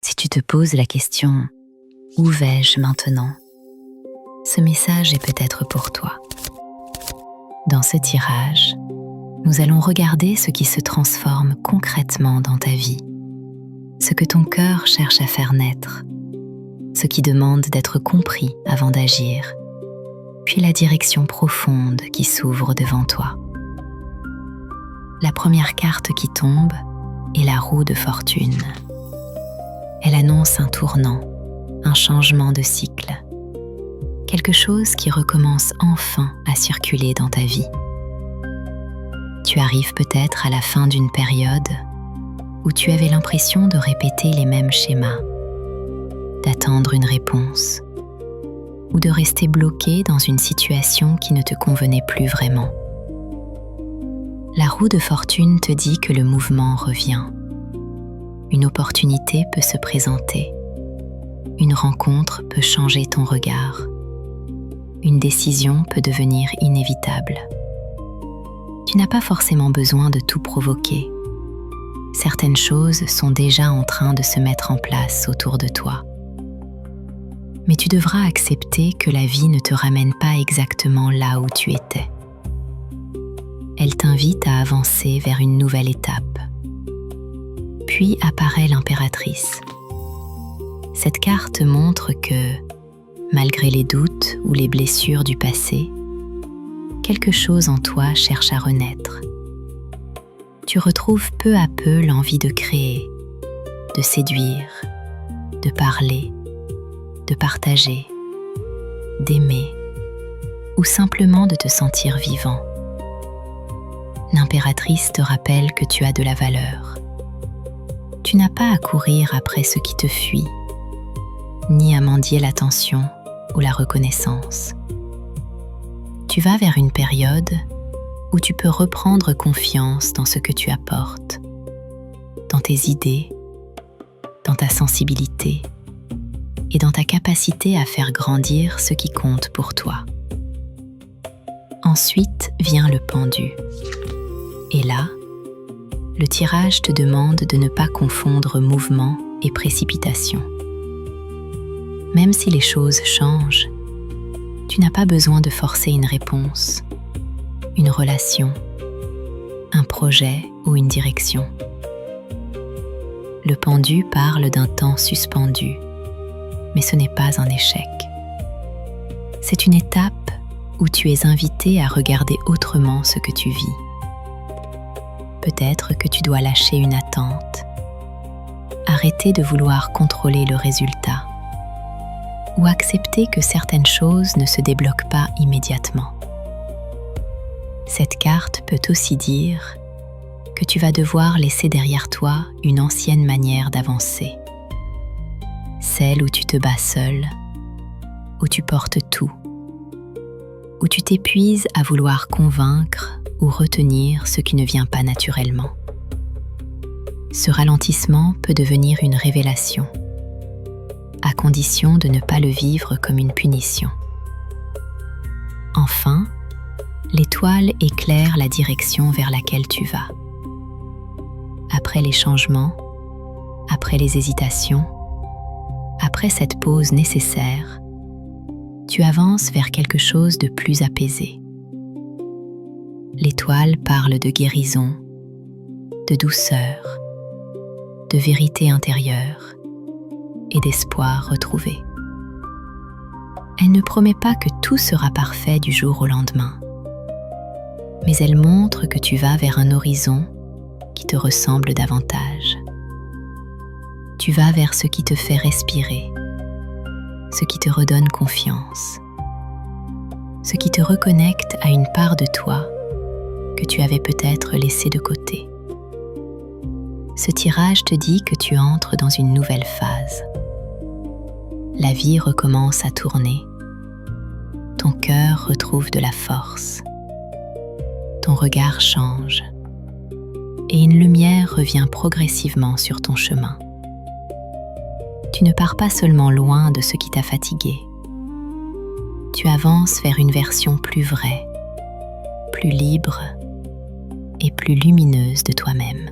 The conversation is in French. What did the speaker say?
Si tu te poses la question « Où vais-je maintenant ?», ce message est peut-être pour toi. Dans ce tirage, nous allons regarder ce qui se transforme concrètement dans ta vie, ce que ton cœur cherche à faire naître, ce qui demande d'être compris avant d'agir, puis la direction profonde qui s'ouvre devant toi. La première carte qui tombe est la roue de fortune. Elle annonce un tournant, un changement de cycle, quelque chose qui recommence enfin à circuler dans ta vie. Tu arrives peut-être à la fin d'une période où tu avais l'impression de répéter les mêmes schémas, d'attendre une réponse ou de rester bloqué dans une situation qui ne te convenait plus vraiment. La roue de fortune te dit que le mouvement revient. Une opportunité peut se présenter. Une rencontre peut changer ton regard. Une décision peut devenir inévitable. Tu n'as pas forcément besoin de tout provoquer. Certaines choses sont déjà en train de se mettre en place autour de toi. Mais tu devras accepter que la vie ne te ramène pas exactement là où tu étais. Elle t'invite à avancer vers une nouvelle étape. Puis apparaît l'impératrice. Cette carte montre que, malgré les doutes ou les blessures du passé, quelque chose en toi cherche à renaître. Tu retrouves peu à peu l'envie de créer, de séduire, de parler, de partager, d'aimer ou simplement de te sentir vivant. L'impératrice te rappelle que tu as de la valeur. Tu n'as pas à courir après ce qui te fuit, ni à mendier l'attention ou la reconnaissance. Tu vas vers une période où tu peux reprendre confiance dans ce que tu apportes, dans tes idées, dans ta sensibilité et dans ta capacité à faire grandir ce qui compte pour toi. Ensuite vient le pendu. Et là, le tirage te demande de ne pas confondre mouvement et précipitation. Même si les choses changent, tu n'as pas besoin de forcer une réponse, une relation, un projet ou une direction. Le pendu parle d'un temps suspendu, mais ce n'est pas un échec. C'est une étape où tu es invité à regarder autrement ce que tu vis. Peut-être que tu dois lâcher une attente, arrêter de vouloir contrôler le résultat, ou accepter que certaines choses ne se débloquent pas immédiatement. Cette carte peut aussi dire que tu vas devoir laisser derrière toi une ancienne manière d'avancer, celle où tu te bats seul, où tu portes tout, où tu t'épuises à vouloir convaincre ou retenir ce qui ne vient pas naturellement. Ce ralentissement peut devenir une révélation, à condition de ne pas le vivre comme une punition. Enfin, l'étoile éclaire la direction vers laquelle tu vas. Après les changements, après les hésitations, après cette pause nécessaire, tu avances vers quelque chose de plus apaisé. L'étoile parle de guérison, de douceur, de vérité intérieure et d'espoir retrouvé. Elle ne promet pas que tout sera parfait du jour au lendemain, mais elle montre que tu vas vers un horizon qui te ressemble davantage. Tu vas vers ce qui te fait respirer, ce qui te redonne confiance, ce qui te reconnecte à une part de toi que tu avais peut-être laissée de côté. Ce tirage te dit que tu entres dans une nouvelle phase. La vie recommence à tourner. Ton cœur retrouve de la force. Ton regard change. Et une lumière revient progressivement sur ton chemin. Tu ne pars pas seulement loin de ce qui t'a fatigué. Tu avances vers une version plus vraie, plus libre et plus lumineuse de toi-même.